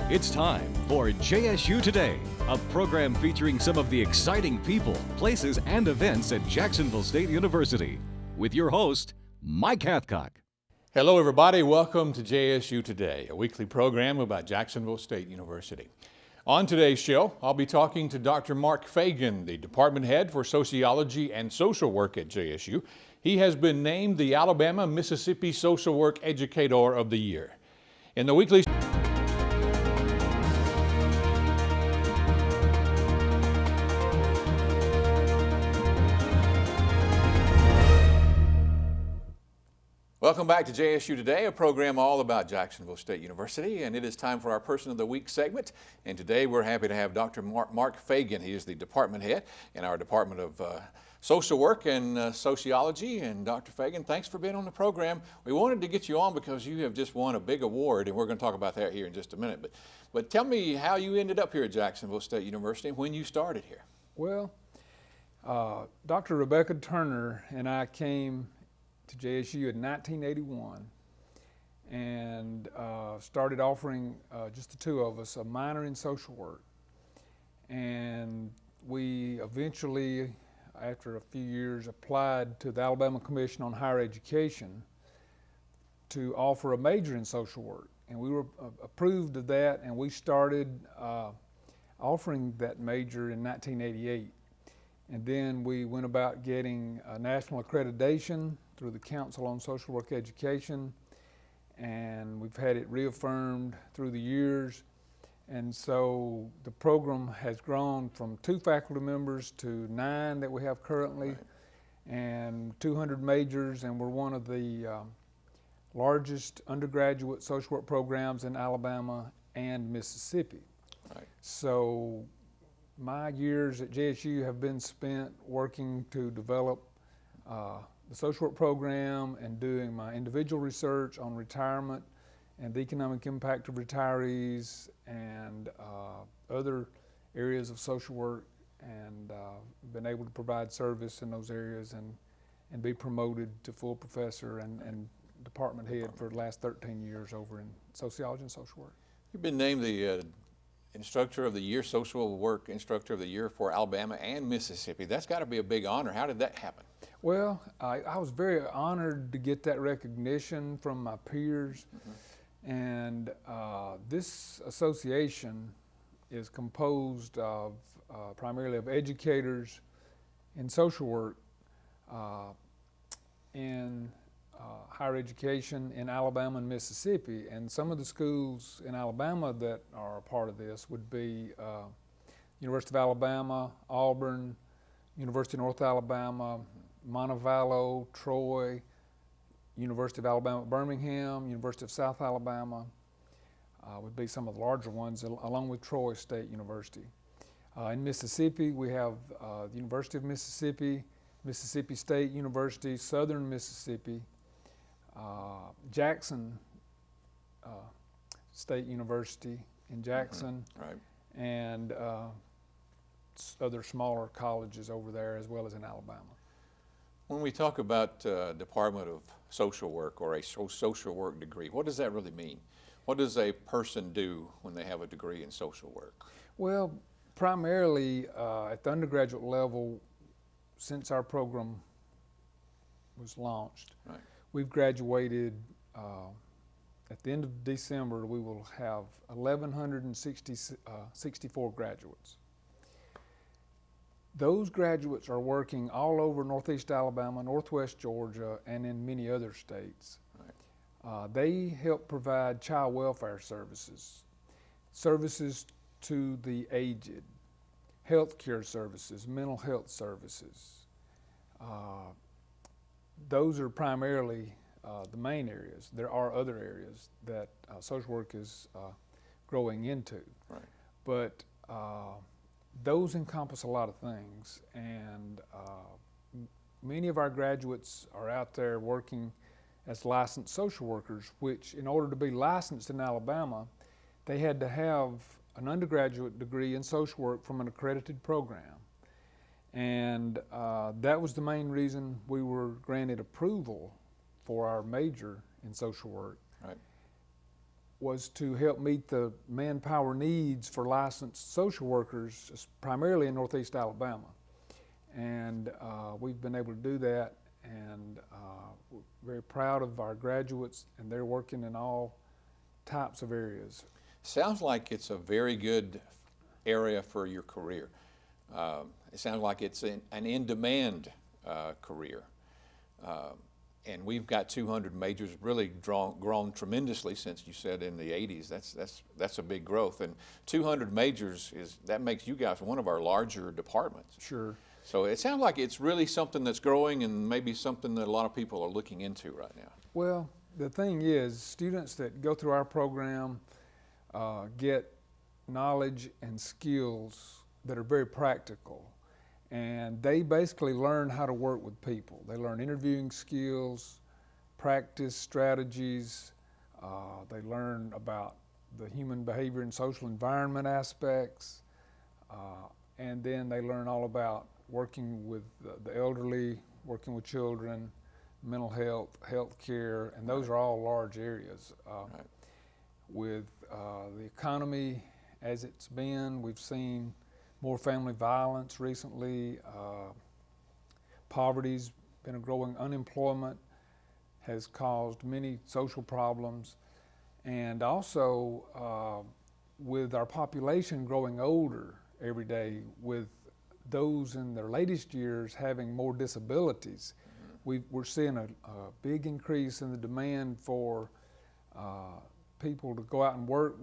It's time for JSU Today, a program featuring some of the exciting people, places, and events at Jacksonville State University. With your host, Mike Hathcock. Hello, everybody. Welcome to JSU Today, a weekly program about Jacksonville State University. On today's show, I'll be talking to Dr. Mark Fagan, the department head for sociology and social work at JSU. He has been named the Alabama-Mississippi Social Work Educator of the Year. In the weekly Welcome back to JSU Today, a program all about Jacksonville State University, and it is time for our Person of the Week segment. And today we're happy to have Dr. Mark Fagan. He is the department head in our Department of Social Work and Sociology. And Dr. Fagan, thanks for being on the program. We wanted to get you on because you have just won a big award, and we're going to talk about that here in just a minute. But tell me how you ended up here at Jacksonville State University and when you started here. Well, Dr. Rebecca Turner and I came to JSU in 1981 and started offering, just the two of us, a minor in social work. And we eventually, after a few years, applied to the Alabama Commission on Higher Education to offer a major in social work. And we were approved of that, and we started offering that major in 1988. And then we went about getting national accreditation through the Council on Social Work Education, and we've had it reaffirmed through the years. And so the program has grown from 2 faculty members to 9 that we have currently, right, and 200 majors, and we're one of the largest undergraduate social work programs in Alabama and Mississippi. Right. So my years at JSU have been spent working to develop the social work program and doing my individual research on retirement and the economic impact of retirees and other areas of social work, and been able to provide service in those areas and be promoted to full professor and department head for the last 13 years over in sociology and social work. You've been named the Instructor of the Year, Social Work Instructor of the Year for Alabama and Mississippi. That's got to be a big honor. How did that happen? Well, I was very honored to get that recognition from my peers. Mm-hmm. And this association is composed of primarily of educators in social work in higher education in Alabama and Mississippi. And some of the schools in Alabama that are a part of this would be University of Alabama, Auburn, University of North Alabama, Montevallo, Troy, University of Alabama at Birmingham, University of South Alabama would be some of the larger ones, along with Troy State University. In Mississippi, we have the University of Mississippi, Mississippi State University, Southern Mississippi, Jackson State University in Jackson, mm-hmm. Right, and other smaller colleges over there as well as in Alabama. When we talk about Department of Social Work or a social work degree, what does that really mean? What does a person do when they have a degree in social work? Well, primarily at the undergraduate level, since our program was launched, right, we've graduated, at the end of December, we will have 1,164 graduates. Those graduates are working all over Northeast Alabama, Northwest Georgia, and in many other states. Right. They help provide child welfare services, services to the aged, health care services, mental health services. Those are primarily the main areas. There are other areas that social work is growing into. Right. But those encompass a lot of things, and many of our graduates are out there working as licensed social workers, which in order to be licensed in Alabama, they had to have an undergraduate degree in social work from an accredited program. And that was the main reason we were granted approval for our major in social work. Right. was to help meet the manpower needs for licensed social workers, primarily in Northeast Alabama. And we've been able to do that, and we're very proud of our graduates, and they're working in all types of areas. Sounds like it's a very good area for your career. It sounds like it's an in-demand career. And we've got 200 majors, really grown tremendously since you said in the 80s. That's a big growth. And 200 majors, that makes you guys one of our larger departments. Sure. So it sounds like it's really something that's growing and maybe something that a lot of people are looking into right now. Well, the thing is, students that go through our program get knowledge and skills that are very practical. And they basically learn how to work with people. They learn interviewing skills, practice strategies. They learn about the human behavior and social environment aspects. And then they learn all about working with the elderly, working with children, mental health, health care, and those are all large areas. Right. With the economy as it's been, we've seen more family violence recently. Poverty's been a growing, unemployment has caused many social problems. And also with our population growing older every day, with those in their latest years having more disabilities, we're seeing a big increase in the demand for people to go out and work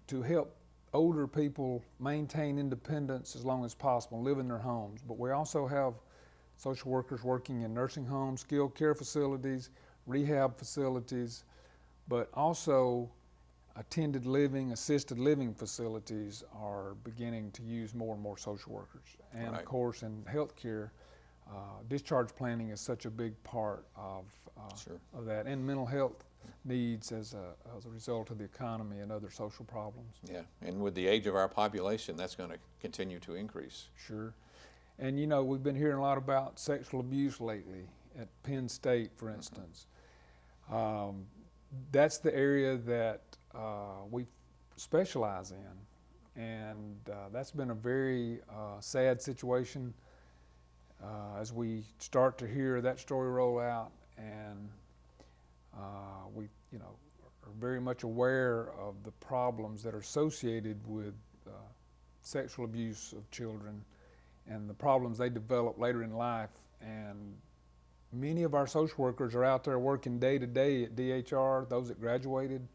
to help older people maintain independence as long as possible, live in their homes. But we also have social workers working in nursing homes, skilled care facilities, rehab facilities, but also attended living, assisted living facilities are beginning to use more and more social workers. And Right. of course in healthcare, discharge planning is such a big part of Sure. that, and mental health needs as a result of the economy and other social problems. Yeah, and with the age of our population, that's going to continue to increase. Sure. And you know, we've been hearing a lot about sexual abuse lately at Penn State, for instance. That's the area that we specialize in, and that's been a very sad situation as we start to hear that story roll out, and we, you know, are very much aware of the problems that are associated with sexual abuse of children and the problems they develop later in life. And many of our social workers are out there working day to day at DHR, those that graduated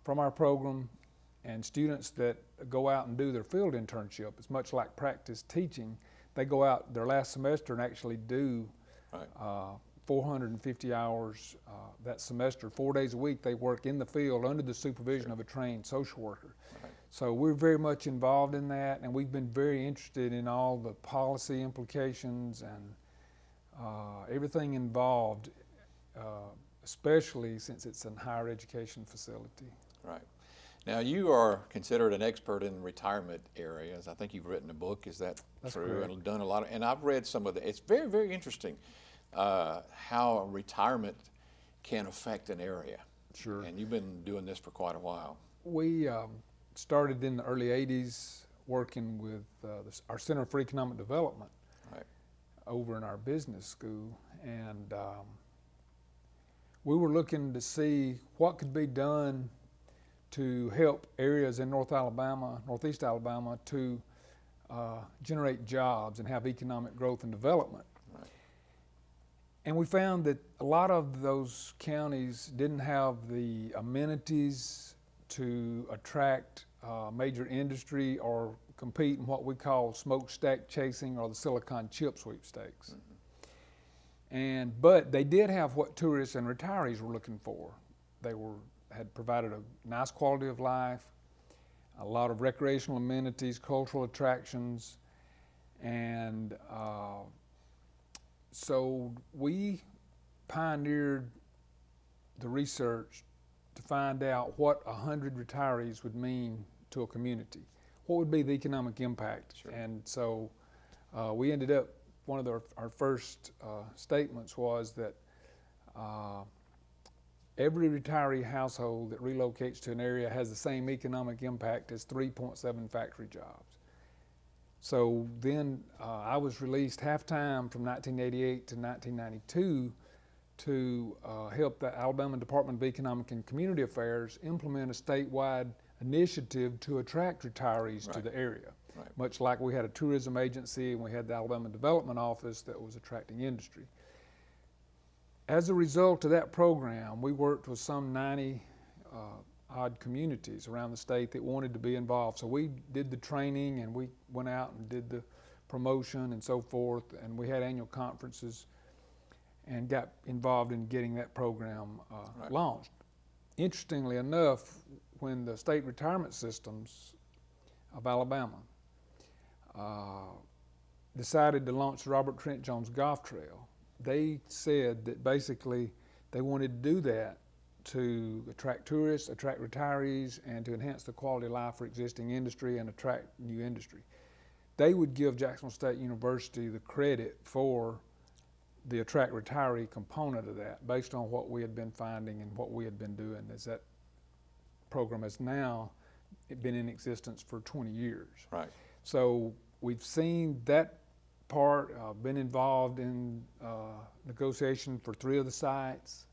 from our program, and students that go out and do their field internship. It's much like practice teaching. They go out their last semester and actually do Right. 450 hours that semester, 4 days a week. They work in the field under the supervision of a trained social worker. Right. So we're very much involved in that, and we've been very interested in all the policy implications and everything involved, especially since it's a higher education facility. Right. Now, you are considered an expert in retirement areas. I think you've written a book. Is that That's true? correct. And done a lot of, and I've read some of the, it's very, very interesting how retirement can affect an area. Sure. And you've been doing this for quite a while. We started in the early 80s working with our Center for Economic Development Right. over in our business school, and we were looking to see what could be done to help areas in Northeast Alabama to generate jobs and have economic growth and development. Right. And we found that a lot of those counties didn't have the amenities to attract major industry or compete in what we call smokestack chasing or the silicon chip sweepstakes. But they did have what tourists and retirees were looking for. They had provided a nice quality of life, a lot of recreational amenities, cultural attractions, and so we pioneered the research to find out what 100 retirees would mean to a community. What would be the economic impact? Sure. And so we ended up, one of our first statements was that every retiree household that relocates to an area has the same economic impact as 3.7 factory jobs. So then I was released half-time from 1988 to 1992 to help the Alabama Department of Economic and Community Affairs implement a statewide initiative to attract retirees to the area. Right. Much like we had a tourism agency and we had the Alabama Development Office that was attracting industry. As a result of that program, we worked with some 90 odd communities around the state that wanted to be involved. So we did the training and we went out and did the promotion and so forth, and we had annual conferences and got involved in getting that program launched. Interestingly enough, when the state retirement systems of Alabama decided to launch the Robert Trent Jones Golf Trail, they said that basically they wanted to do that to attract tourists, attract retirees, and to enhance the quality of life for existing industry and attract new industry. They would give Jacksonville State University the credit for the attract retiree component of that based on what we had been finding and what we had been doing, as that program has now been in existence for 20 years. Right. So we've seen that part, been involved in negotiation for 3 of the sites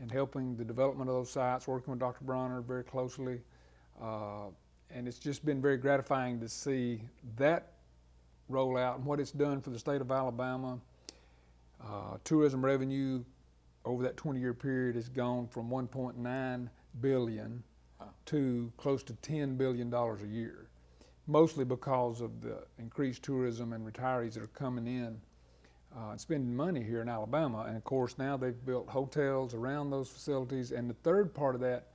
and helping the development of those sites, working with Dr. Bronner very closely. And it's just been very gratifying to see that roll out and what it's done for the state of Alabama. Tourism revenue over that 20-year period has gone from $1.9 billion to close to $10 billion a year, mostly because of the increased tourism and retirees that are coming in and spending money here in Alabama. And of course now they've built hotels around those facilities. And the third part of that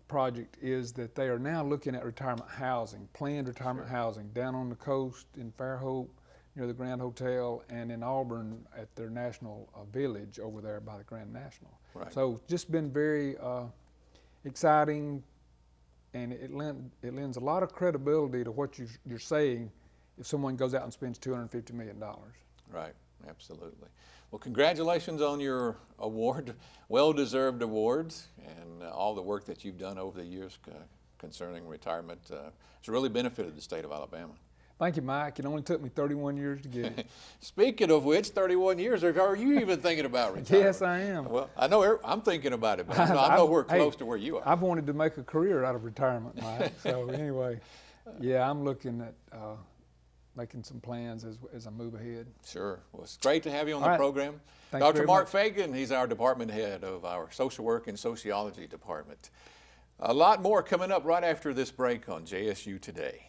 project is that they are now looking at retirement housing, planned retirement housing down on the coast in Fairhope near the Grand Hotel, and in Auburn at their National Village over there by the Grand National. Right. So just been very exciting, and it lends a lot of credibility to what you're saying if someone goes out and spends $250 million. Right, absolutely. Well, congratulations on your award, well-deserved awards, and all the work that you've done over the years concerning retirement. It's really benefited the state of Alabama. Thank you, Mike. It only took me 31 years to get it. Speaking of which, 31 years, are you even thinking about retirement? Yes, I am. Well, I know I'm thinking about it, but I know we're close to where you are. I've wanted to make a career out of retirement, Mike. So anyway, yeah, I'm looking at making some plans as I move ahead. Sure. Well, it's great to have you on the program. Thank you Dr. very Mark much. Fagan, he's our department head of our social work and sociology department. A lot more coming up right after this break on JSU Today.